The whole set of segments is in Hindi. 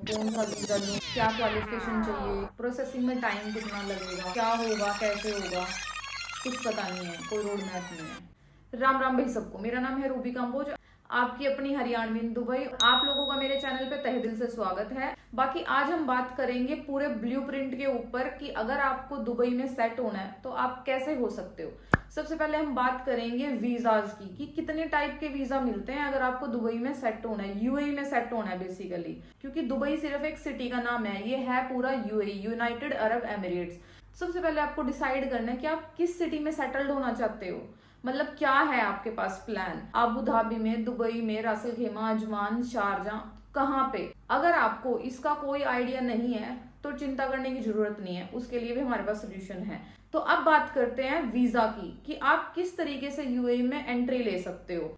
कौन सा वीज़ा लूँ, क्या क्वालिफिकेशन चाहिए, प्रोसेसिंग में टाइम कितना लगेगा, क्या होगा कैसे होगा, कुछ पता नहीं है, कोई रोड मैप नहीं है। राम राम भाई सबको, मेरा नाम है रूबी कंबोज, आपकी अपनी हरियाणवी दुबई। आप लोगों का मेरे चैनल पे तहे दिल से स्वागत है। बाकी आज हम बात करेंगे पूरे ब्लूप्रिंट के ऊपर कि अगर आपको दुबई में सेट होना है तो आप कैसे हो सकते हो। सबसे पहले हम बात करेंगे वीजाज की कि कितने टाइप के वीजा मिलते हैं अगर आपको दुबई में सेट होना है, यूएई में सेट होना है बेसिकली, क्योंकि दुबई सिर्फ एक सिटी का नाम है, ये है पूरा यूएई, यूनाइटेड अरब एमिरेट्स। सबसे पहले आपको डिसाइड करना है कि आप किस सिटी में सेटल्ड होना चाहते हो, मतलब क्या है आपके पास प्लान, अबू धाबी में, दुबई में, रासल खेमा, अजमान, शारजा, कहाँ पे। अगर आपको इसका कोई आइडिया नहीं है तो चिंता करने की जरूरत नहीं है, उसके लिए भी हमारे पास सोल्यूशन है। तो अब बात करते हैं वीजा की कि आप किस तरीके से यूएई में एंट्री ले सकते हो।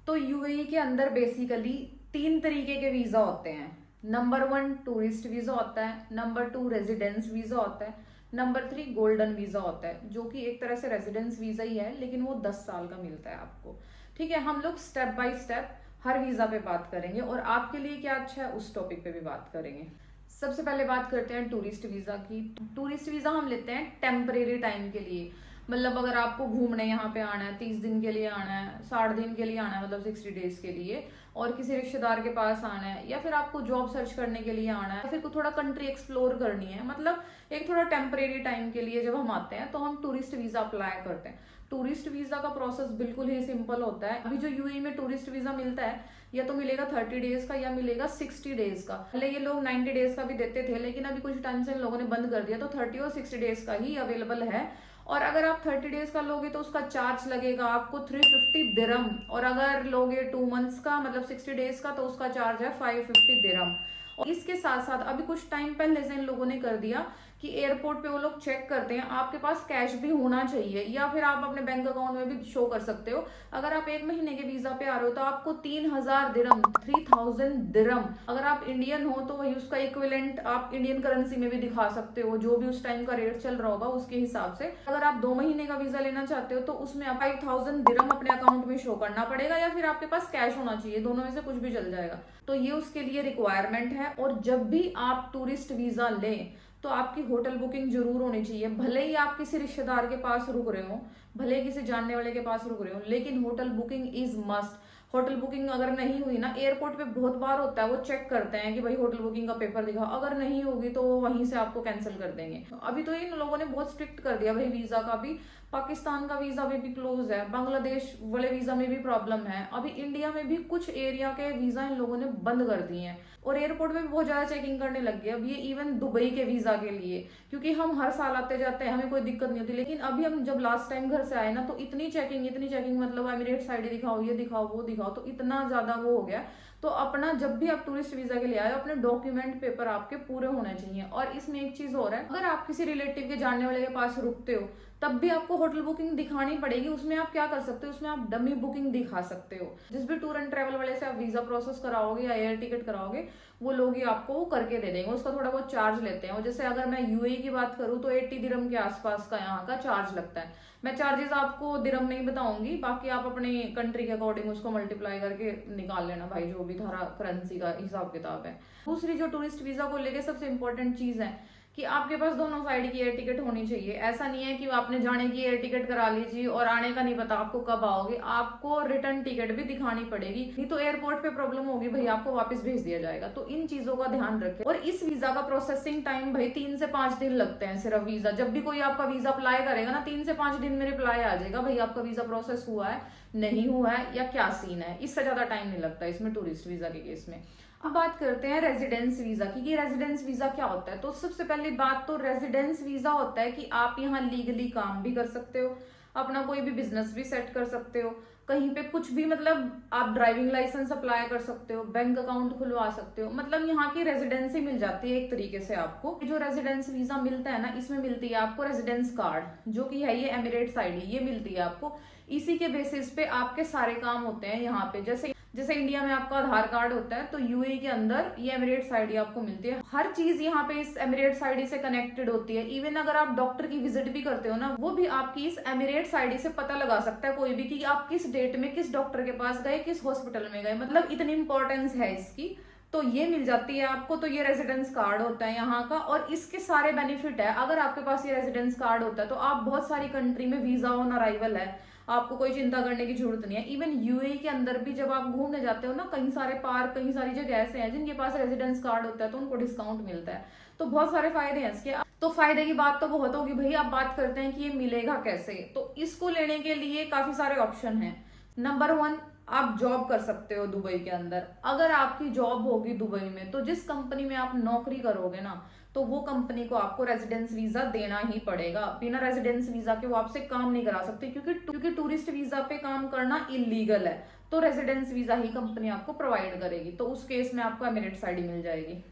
तो यूएई के अंदर बेसिकली 3 तरीके के वीजा होते हैं। नंबर 1 टूरिस्ट वीजा होता है, नंबर 2 रेजिडेंस वीजा होता है, नंबर 3 गोल्डन वीजा होता है, जो कि एक तरह से रेजिडेंस वीजा ही है लेकिन वो 10 साल का मिलता है आपको। ठीक है, हम लोग step by step her visa पे बात करेंगे और आपके लिए क्या अच्छा है उस टॉपिक पे भी बात करेंगे। सबसे पहले बात करते हैं टूरिस्ट वीजा की। टूरिस्ट वीजा हम लेते हैं टेम्परेरी टाइम के लिए, मतलब अगर आपको घूमने यहाँ पे आना है, 30 दिन के लिए आना है, 60 दिन के लिए आना है, मतलब 60 डेज के लिए, और किसी रिश्तेदार के पास आना है, या फिर आपको जॉब सर्च करने के लिए आना है, या फिर को थोड़ा कंट्री एक्सप्लोर करनी है, मतलब एक थोड़ा टेम्परेरी टाइम के लिए जब हम आते हैं तो हम टूरिस्ट वीजा अप्लाई करते हैं। टूरिस्ट वीजा का प्रोसेस बिल्कुल ही सिंपल होता है। अभी जो यूएई में टूरिस्ट वीजा मिलता है या तो मिलेगा 30 डेज का या मिलेगा 60 डेज का। पहले ये लोग 90 डेज का भी देते थे लेकिन अभी कुछ टाइम से इन लोगों ने बंद कर दिया, तो 30 और 60 डेज का ही अवेलेबल है। और अगर आप 30 डेज का लोगे तो उसका चार्ज लगेगा आपको 350 दिरम, और अगर लोगे 2 मंथ्स का मतलब 60 डेज का तो उसका चार्ज है 550 दिरम। और इसके साथ साथ अभी कुछ टाइम पहले से इन लोगों ने कर दिया कि एयरपोर्ट पे वो लोग चेक करते हैं आपके पास कैश भी होना चाहिए, या फिर आप अपने बैंक अकाउंट में भी शो कर सकते हो। अगर आप 1 महीने के वीजा पे आ रहे हो तो आपको 3000 दिरम, 3000 दिरम, अगर आप इंडियन हो तो वही उसका इक्विवेलेंट आप इंडियन करेंसी में भी दिखा सकते हो, जो भी उस टाइम का रेट चल रहा होगा उसके हिसाब से। अगर आप 2 महीने का वीजा लेना चाहते हो तो उसमें 5000 दिरम अपने अकाउंट में शो करना पड़ेगा, या फिर आपके पास कैश होना चाहिए, दोनों में से कुछ भी चल जाएगा। तो ये उसके लिए रिक्वायरमेंट है। और जब भी आप टूरिस्ट वीजा लें तो आपकी होटल बुकिंग जरूर होनी चाहिए। भले ही आप किसी रिश्तेदार के पास रुक रहे हो, भले ही किसी जानने वाले के पास रुक रहे हो, लेकिन hotel booking is must. Hotel booking अगर नहीं हुई ना, एयरपोर्ट पे बहुत बार होता है वो चेक करते हैं कि भाई होटल बुकिंग का पेपर दिखाओ, अगर नहीं होगी तो वो वहीं से आपको कैंसिल कर देंगे। अभी तो इन लोगों ने बहुत स्ट्रिक्ट कर दिया भाई वीजा का भी। पाकिस्तान का वीजा भी क्लोज है, बांग्लादेश वाले वीजा में भी प्रॉब्लम है, अभी इंडिया में भी कुछ एरिया के वीजा इन लोगों ने बंद कर दिए हैं, और एयरपोर्ट में भी बहुत ज्यादा चेकिंग करने लग गए अब ये, इवन दुबई के वीजा के लिए। क्योंकि हम हर साल आते जाते हैं, हमें कोई दिक्कत नहीं होती, लेकिन अभी हम जब लास्ट टाइम घर से आए ना तो इतनी चेकिंग, मतलब एमिरेट्स आईडी दिखाओ, ये दिखाओ, वो दिखाओ, तो इतना ज्यादा वो हो गया। तो अपना जब भी आप टूरिस्ट वीजा के लिए आए अपने डॉक्यूमेंट पेपर आपके पूरे होने चाहिए। और इसमें एक चीज और है, अगर आप किसी रिलेटिव के जानने वाले के पास रुकते हो तब भी आपको होटल बुकिंग दिखानी पड़ेगी। उसमें आप क्या कर सकते हो, उसमें आप डमी बुकिंग दिखा सकते हो। जिस भी टूर एंड ट्रेवल वाले से आप वीजा प्रोसेस कराओगे या एयर टिकट कराओगे वो लोग ही आपको वो करके दे देंगे, उसका थोड़ा बहुत चार्ज लेते हैं। और जैसे अगर मैं यूएई की बात करूँ तो 80 दिरम के आसपास का यहाँ का चार्ज लगता है। मैं चार्जेस आपको दिरम में ही बताऊंगी, बाकी आप अपने कंट्री के अकॉर्डिंग उसको मल्टीप्लाई करके निकाल लेना भाई, जो भी धारा करेंसी का हिसाब किताब है। दूसरी जो टूरिस्ट वीजा को लेके सबसे इंपॉर्टेंट चीज है कि आपके पास दोनों साइड की एयर टिकट होनी चाहिए। ऐसा नहीं है कि आपने जाने की एयर टिकट करा लीजिए और आने का नहीं पता आपको कब आओगे, आपको रिटर्न टिकट भी दिखानी पड़ेगी, नहीं तो एयरपोर्ट पे प्रॉब्लम होगी भाई, आपको वापस भेज दिया जाएगा। तो इन चीजों का ध्यान रखें। और इस वीजा का प्रोसेसिंग टाइम भाई 3 से 5 दिन लगते हैं सिर्फ वीजा। जब भी कोई आपका वीजा अप्लाई करेगा ना 3 से 5 दिन में रिप्लाई आ जाएगा भाई आपका वीजा प्रोसेस हुआ है, नहीं हुआ है, या क्या सीन है। इससे ज्यादा टाइम नहीं लगता इसमें टूरिस्ट वीजा के केस में। अब बात करते हैं रेजिडेंस वीजा की कि रेजिडेंस वीजा क्या होता है। तो सबसे पहली बात तो रेजिडेंस वीजा होता है कि आप यहाँ लीगली काम भी कर सकते हो, अपना कोई भी बिजनेस भी सेट कर सकते हो, कहीं पे कुछ भी, मतलब आप ड्राइविंग लाइसेंस अप्लाई कर सकते हो, बैंक अकाउंट खुलवा सकते हो, मतलब यहाँ की रेजिडेंसी मिल जाती है एक तरीके से आपको। जो रेजिडेंस वीजा मिलता है ना, इसमें मिलती है आपको रेजिडेंस कार्ड, जो कि है ये एमिरेट्स आईडी, ये मिलती है आपको। इसी के बेसिस पे आपके सारे काम होते हैं यहाँ पे। जैसे जैसे इंडिया में आपका आधार कार्ड होता है तो यूएई के अंदर ये एमिरेट्स आईडी आपको मिलती है। हर चीज यहाँ पे इस एमिरेट्स आईडी से कनेक्टेड होती है। इवन अगर आप डॉक्टर की विजिट भी करते हो ना, वो भी आपकी इस एमिरेट्स आईडी से पता लगा सकता है कोई भी कि आप किस डेट में किस डॉक्टर के पास गए, किस हॉस्पिटल में गए, मतलब इतनी इंपॉर्टेंस है इसकी। तो ये मिल जाती है आपको। तो ये रेजिडेंस कार्ड होता है यहाँ का, और इसके सारे बेनिफिट है। अगर आपके पास ये रेजिडेंस कार्ड होता है तो आप बहुत सारी कंट्री में वीजा ऑन अराइवल है, आपको कोई चिंता करने की जरूरत नहीं है। इवन यूएई के अंदर भी जब आप घूमने जाते हो ना, कई सारे पार्क, कई सारी जगह ऐसे हैं जिनके पास रेजिडेंस कार्ड होता है तो उनको डिस्काउंट मिलता है। तो बहुत सारे फायदे हैं इसके। तो फायदे की बात तो बहुत होगी भाई, आप बात करते हैं कि ये मिलेगा कैसे। तो इसको लेने के लिए काफी सारे ऑप्शन हैं। नंबर 1, आप जॉब कर सकते हो दुबई के अंदर। अगर आपकी जॉब होगी दुबई में तो जिस कंपनी में आप नौकरी करोगे ना, तो वो कंपनी को आपको रेजिडेंस वीजा देना ही पड़ेगा। बिना रेजिडेंस वीजा के वो आपसे काम नहीं करा सकते, क्योंकि टूरिस्ट वीजा पे काम करना इलीगल है। तो रेजिडेंस वीजा ही कंपनी आपको प्रोवाइड करेगी। तो उस केस में आपको एमिरेट्स आईडी मिल जाएगी।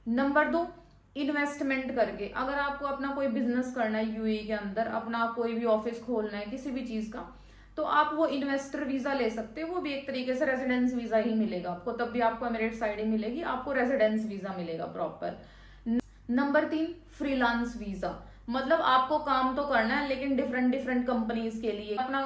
नंबर 2, इन्वेस्टमेंट करके। अगर आपको अपना कोई बिजनेस करना है यूएई के अंदर, अपना कोई भी ऑफिस खोलना है किसी भी चीज का, तो आप वो इन्वेस्टर वीजा ले सकते हो। वो भी एक तरीके से रेजिडेंस वीजा ही मिलेगा आपको, तब भी आपको एमिरेट्स आईडी मिलेगी, आपको रेजिडेंस वीजा मिलेगा प्रॉपर। Number 3, freelance visa. मतलब आपको काम तो करना है लेकिन डिफरेंट कंपनीज के लिए, अपना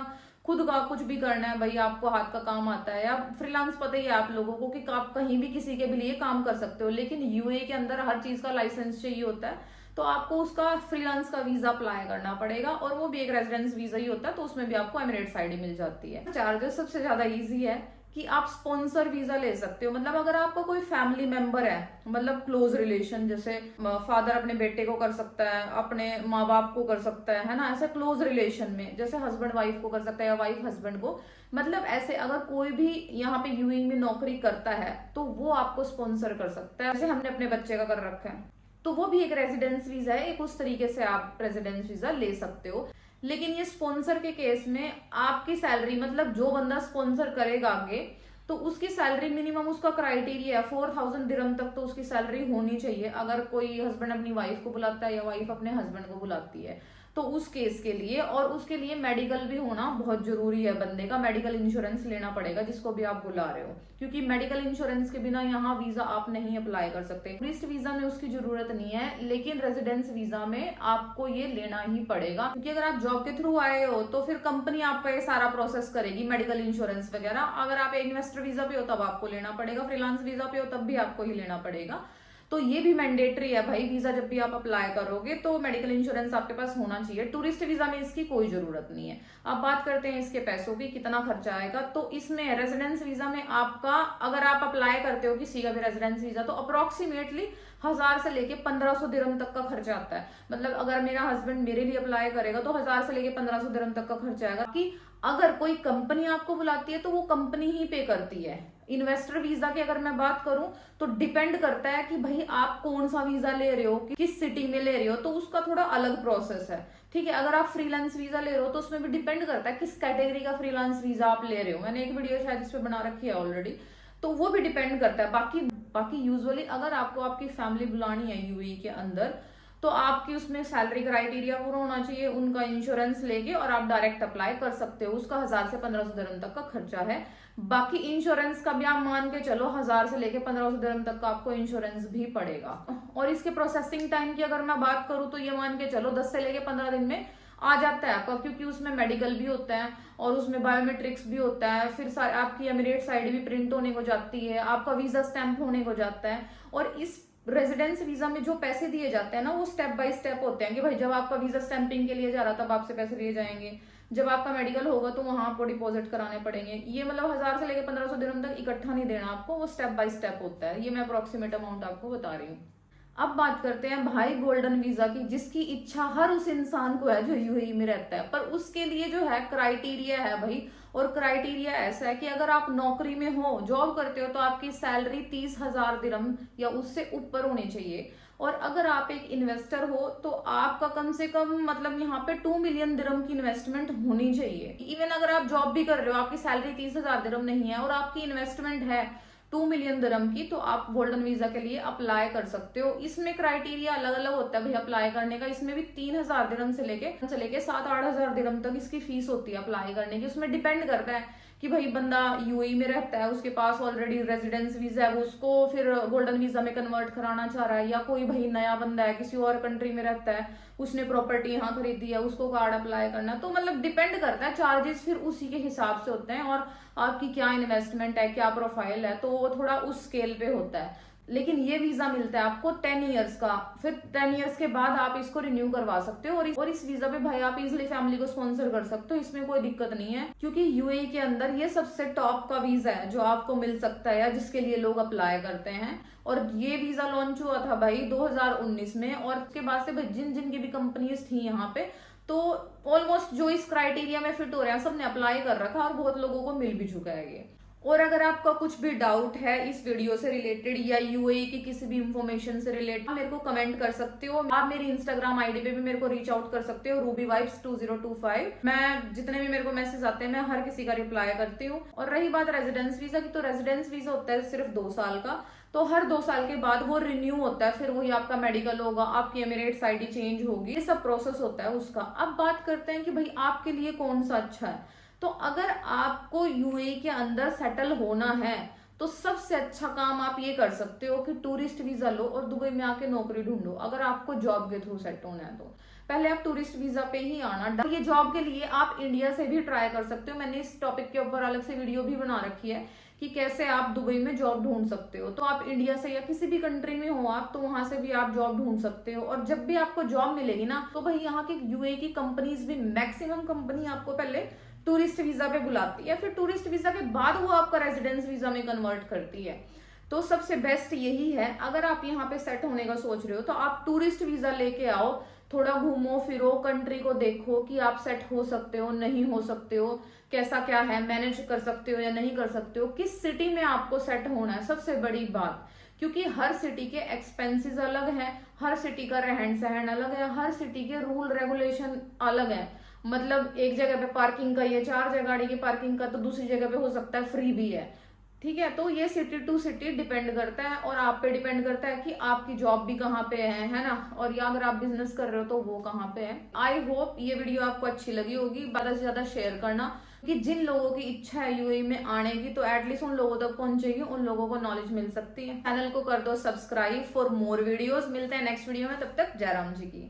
खुद का कुछ भी करना है भाई, आपको हाथ का काम आता है, या फ्रीलांस पता ही है आप लोगों को कि आप कहीं भी किसी के भी लिए काम कर सकते हो। लेकिन यूए के अंदर हर चीज का लाइसेंस चाहिए होता है, तो आपको उसका फ्रीलांस का वीजा अप्लाई करना पड़ेगा, और वो भी एक रेजिडेंस वीजा ही होता है। तो उसमें भी आपको एमिरेट्स आईडी मिल जाती है। चार्जेस सबसे ज्यादा इजी है कि आप स्पॉन्सर वीजा ले सकते हो। मतलब अगर आपका कोई फैमिली मेंबर है, मतलब क्लोज रिलेशन, जैसे फादर अपने बेटे को कर सकता है, अपने माँ बाप को कर सकता है ना, ऐसे क्लोज रिलेशन में, जैसे हस्बैंड वाइफ को कर सकता है या वाइफ हस्बैंड को। मतलब ऐसे अगर कोई भी यहाँ पे यूएई में नौकरी करता है तो वो आपको स्पॉन्सर कर सकता है, जैसे हमने अपने बच्चे का कर रखा है। तो वो भी एक रेजिडेंस वीजा है, एक उस तरीके से आप रेजिडेंस वीजा ले सकते हो। लेकिन ये स्पॉन्सर के केस में आपकी सैलरी, मतलब जो बंदा स्पॉन्सर करेगा आगे, तो उसकी सैलरी मिनिमम, उसका क्राइटेरिया है 4000 दिरहम तक तो उसकी सैलरी होनी चाहिए। अगर कोई हस्बैंड अपनी वाइफ को बुलाता है या वाइफ अपने हस्बैंड को बुलाती है तो उस केस के लिए, और उसके लिए मेडिकल भी होना बहुत जरूरी है। बंदे का मेडिकल इंश्योरेंस लेना पड़ेगा जिसको भी आप बुला रहे हो, क्योंकि मेडिकल इंश्योरेंस के बिना यहाँ वीजा आप नहीं अप्लाई कर सकते। टूरिस्ट वीजा में उसकी जरूरत नहीं है, लेकिन रेजिडेंस वीजा में आपको ये लेना ही पड़ेगा, क्योंकि अगर आप जॉब के थ्रू आए हो तो फिर कंपनी आपका ये सारा प्रोसेस करेगी, मेडिकल इंश्योरेंस वगैरह। अगर आप इन्वेस्टर वीजा पे हो तब आपको लेना पड़ेगा, फ्रीलांस वीजा पे हो तब भी आपको ही लेना पड़ेगा। तो ये भी मैंडेटरी है भाई, वीजा जब भी आप अप्लाई करोगे तो मेडिकल इंश्योरेंस आपके पास होना चाहिए। टूरिस्ट वीजा में इसकी कोई जरूरत नहीं है। अब बात करते हैं इसके पैसों की, कितना खर्चा आएगा। तो इसमें रेजिडेंस वीजा में आपका, अगर आप अप्लाई करते हो किसी का भी रेजिडेंस वीजा, तो अप्रोक्सीमेटली 1000 से लेके 1500 दिरहम तक का खर्चा आता है। मतलब अगर मेरा हस्बैंड मेरे लिए अप्लाई करेगा तो 1000 से लेके 1500 दिरहम तक का खर्चा आएगा। कि अगर कोई कंपनी आपको बुलाती है तो वो कंपनी ही पे करती है। इन्वेस्टर वीजा की अगर मैं बात करूं तो डिपेंड करता है कि भाई आप कौन सा वीजा ले रहे हो, किस सिटी में ले रहे हो, तो उसका थोड़ा अलग प्रोसेस है। ठीक है, अगर आप फ्रीलांस वीजा ले रहे हो तो उसमें भी डिपेंड करता है किस कैटेगरी का फ्रीलांस वीजा आप ले रहे हो। मैंने एक वीडियो शायद इस पे बना रखी है ऑलरेडी, तो वो भी डिपेंड करता है। बाकी यूजुअली अगर आपको आपकी फैमिली बुलानी है यूएई के अंदर, तो आपकी उसमें सैलरी क्राइटेरिया पूरा होना चाहिए, उनका इंश्योरेंस लेके, और आप डायरेक्ट अप्लाई कर सकते हो। उसका 1000 से 1500 दिरहम तक का खर्चा है। बाकी इंश्योरेंस का भी आप मान के चलो 1000 से लेके 1500 दिरहम तक का आपको इंश्योरेंस भी पड़ेगा। और इसके प्रोसेसिंग टाइम की अगर मैं बात करूं तो ये मान के चलो 10 से लेके 15 दिन में आ जाता है आपका, क्योंकि उसमें मेडिकल भी होता है और उसमें बायोमेट्रिक्स भी होता है, फिर आपकी एमिरेट्स आईडी भी प्रिंट होने को जाती है, आपका वीजा स्टैंप होने को जाता है। और इस रेजिडेंस वीजा में जो पैसे दिए जाते हैं ना, वो स्टेप बाय स्टेप होते हैं कि भाई जब आपका वीजा स्टैंपिंग के लिए जा रहा तब आपसे पैसे लिए जाएंगे, जब आपका मेडिकल होगा तो वहां आपको डिपॉजिट कराने पड़ेंगे। ये मतलब 1000 से लेकर 1500 दिरहम तक इकट्ठा नहीं देना आपको, वो स्टेप बाय स्टेप होता है। ये मैं अप्रोक्सीमेट अमाउंट आपको बता रही हूँ। अब बात करते हैं भाई गोल्डन वीजा की, जिसकी इच्छा हर उस इंसान को है जो यूएई में रहता है। पर उसके लिए जो है क्राइटेरिया है भाई, और क्राइटेरिया ऐसा है कि अगर आप नौकरी में हो, जॉब करते हो, तो आपकी सैलरी 30,000 दिरहम या उससे ऊपर होनी चाहिए। और अगर आप एक इन्वेस्टर हो तो आपका कम से कम, मतलब यहाँ पे 2 मिलियन दिरहम की इन्वेस्टमेंट होनी चाहिए। इवन अगर आप जॉब भी कर रहे हो, आपकी सैलरी 30,000 दिरहम नहीं है और आपकी इन्वेस्टमेंट है 2 मिलियन दिरहम की, तो आप गोल्डन वीजा के लिए अप्लाई कर सकते हो। इसमें क्राइटेरिया अलग अलग होता है भाई अप्लाई करने का। इसमें भी 3,000 दिरहम से लेके 7-8 हजार दिरहम तक इसकी फीस होती है अप्लाई करने की। उसमें डिपेंड करता है कि कि भाई बंदा यूएई में रहता है, उसके पास ऑलरेडी रेजिडेंस वीजा है, वो उसको फिर गोल्डन वीजा में कन्वर्ट कराना चाह रहा है, या कोई भाई नया बंदा है किसी और कंट्री में रहता है, उसने प्रॉपर्टी यहाँ खरीदी है, उसको कार्ड अप्लाई करना। तो मतलब डिपेंड करता है, चार्जेस फिर उसी के हिसाब से होते हैं और आपकी क्या इन्वेस्टमेंट है, क्या प्रोफाइल है, तो वो थोड़ा उस स्केल पे होता है। लेकिन ये वीजा मिलता है आपको 10 इयर्स का, फिर 10 इयर्स के बाद आप इसको रिन्यू करवा सकते हो और इस वीजा पे भाई आप इजिली फैमिली को स्पॉन्सर कर सकते हो, इसमें कोई दिक्कत नहीं है, क्योंकि यूएई के अंदर ये सबसे टॉप का वीजा है जो आपको मिल सकता है या जिसके लिए लोग अप्लाई करते हैं। और ये वीजा लॉन्च हुआ था भाई 2019 में, और उसके बाद से भाई जिन जिन की भी कंपनीज थी यहाँ पे, तो ऑलमोस्ट जो इस क्राइटेरिया में फिट हो रहे हैं सबने अप्लाई कर रखा और बहुत लोगों को मिल भी चुका है ये। और अगर आपका कुछ भी डाउट है इस वीडियो से रिलेटेड या यूएई की किसी भी इंफॉर्मेशन से रिलेटेड, मेरे को कमेंट कर सकते हो। आप मेरी इंस्टाग्राम आईडी पे भी मेरे को रीच आउट कर सकते हो, rubyvibes2025। मैं जितने भी मेरे को मैसेज आते हैं मैं हर किसी का रिप्लाई करती हूँ। और रही बात रेजिडेंस वीजा की, तो रेजिडेंस वीजा होता है सिर्फ 2 साल का, तो हर 2 साल के बाद वो रिन्यू होता है, फिर वही आपका मेडिकल होगा, आपकी एमिरेट्स आईडी चेंज होगी, ये सब प्रोसेस होता है उसका। अब बात करते हैं कि भाई आपके लिए कौन सा अच्छा है। तो अगर आपको यूएई के अंदर सेटल होना है तो सबसे अच्छा काम आप ये कर सकते हो कि टूरिस्ट वीजा लो और दुबई में आके नौकरी ढूंढो। अगर आपको जॉब के थ्रू सेट होना है तो पहले आप टूरिस्ट वीजा पे ही आना। ये जॉब के लिए आप इंडिया से भी ट्राई कर सकते हो, मैंने इस टॉपिक के ऊपर अलग से वीडियो भी बना रखी है कि कैसे आप दुबई में जॉब ढूंढ सकते हो। तो आप इंडिया से या किसी भी कंट्री में हो आप, तो वहां से भी आप जॉब ढूंढ सकते हो। और जब भी आपको जॉब मिलेगी ना, तो भाई यहाँ की यूएई की कंपनीज भी मैक्सिमम कंपनी आपको पहले टूरिस्ट वीजा पे बुलाती है, फिर टूरिस्ट वीजा के बाद वो आपका रेजिडेंस वीजा में कन्वर्ट करती है। तो सबसे बेस्ट यही है, अगर आप यहाँ पे सेट होने का सोच रहे हो तो आप टूरिस्ट वीजा लेके आओ, थोड़ा घूमो फिरो, कंट्री को देखो कि आप सेट हो सकते हो नहीं हो सकते हो, कैसा क्या है, मैनेज कर सकते हो या नहीं कर सकते हो, किस सिटी में आपको सेट होना है, सबसे बड़ी बात। क्योंकि हर सिटी के एक्सपेंसेस अलग हैं, हर सिटी का रहन सहन अलग है, हर सिटी के रूल रेगुलेशन अलग है। मतलब एक जगह पे पार्किंग का ये चार्ज है गाड़ी की पार्किंग का, तो दूसरी जगह पे हो सकता है फ्री भी है। ठीक है, तो ये सिटी टू सिटी डिपेंड करता है और आप पे डिपेंड करता है कि आपकी जॉब भी कहाँ पे है ना, और या अगर आप बिजनेस कर रहे हो तो वो कहाँ पे है। आई होप ये वीडियो आपको अच्छी लगी होगी, ज्यादा से ज्यादा शेयर करना कि जिन लोगों की इच्छा है यूएई में आने की, तो एटलीस्ट उन लोगों तक पहुंचेगी, उन लोगों को नॉलेज मिल सकती है। चैनल को कर दो सब्सक्राइब फॉर मोर वीडियोस। मिलते हैं नेक्स्ट वीडियो में, तब तक जय राम जी की।